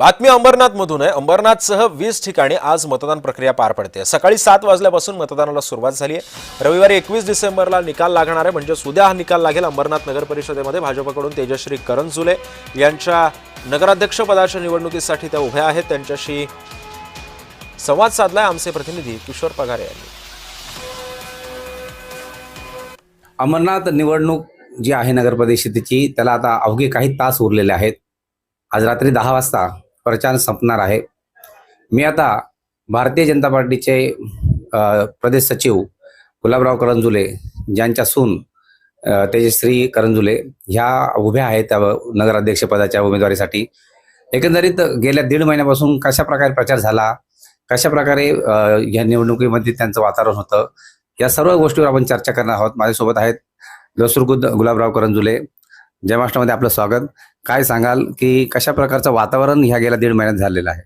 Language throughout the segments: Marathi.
बातमी अंबरनाथमधून आहे। अंबरनाथसह 20 ठिकाणी आज मतदान प्रक्रिया पार पडते। सकाळी 7 वाजल्यापासून मतदानाला सुरुवात झाली आहे। रविवारी 21 डिसेंबरला निकाल लागणार आहे, म्हणजे उद्या हा निकाल लागेल। अंबरनाथ नगर परिषदेमध्ये भाजपकडून तेजश्री करंजुले यांच्या नगराध्यक्ष पदाच्या निवडणुकीसाठी त्या उभ्या आहेत। त्यांच्याशी संवाद साधलाय आमचे प्रतिनिधी किशोर पगारे यांनी। अमरनाथ निवडणूक जी आहे नगर परिषदेची, त्याला आता अवघे काही तास उरलेले आहेत। आज रात्री 10 वाजता प्रचार संपणार आहे। मी आता भारतीय जनता पार्टीचे प्रदेश सचिव गुलाबराव करंजुले ज्यांच्या सून तेजश्री करंजुले ह्या उभ्या आहेत त्या नगराध्यक्ष पदाच्या उमेदवारीसाठी। एकंदरीत गेल्या 1.5 महिन्यापासून कशा प्रकारे प्रचार झाला, कशा प्रकारे या निवडणुकीमध्ये त्यांचं वातावरण होतं, या सर्व गोष्टीवर आपण चर्चा करणार आहोत। माझ्यासोबत आहेत दसुरखुद्द गुलाबराव करंजुले। जय महाराष्ट्रामध्ये आपलं स्वागत। काय सांगाल की कशा प्रकारचं वातावरण ह्या गेल्या 1.5 महिन्यात झालेलं आहे?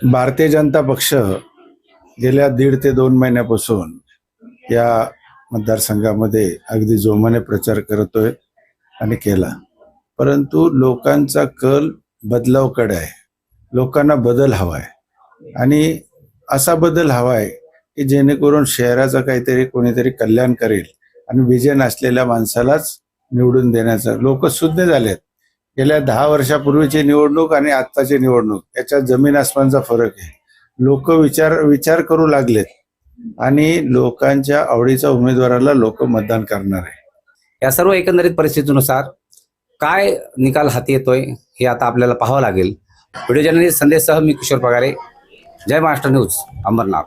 भारतीय जनता पक्ष गेल्या 1.5 ते 2 महिन्यापासून या मतदारसंघामध्ये अगदी जोमाने प्रचार करतोय आणि केला, परंतु लोकांचा कल बदलावकडे आहे। लोकांना बदल हवाय आणि असा बदल हवाय की जेणेकरून शहराचं काहीतरी कोणीतरी कल्याण करेल आणि विजन असलेल्या माणसालाच निवडून देण्याचं लोक सुज्ञ झालेत। गेल्या 10 वर्षापूर्वीची निवडणूक आणि आत्ताची निवडणूक याच्यात जमीन आसमानचा फरक आहे। लोक विचार करू लागलेत आणि लोकांच्या आवडीच्या उमेदवाराला लोक मतदान करणार आहे। या सर्व एकंदरीत परिस्थितीनुसार काय निकाल हाती येतोय हे आता आपल्याला पाहावं लागेल। व्हिडिओ जर्नलिस्ट संदेशसह मी किशोर पगारे, जय महाराष्ट्र न्यूज, अंबरनाथ।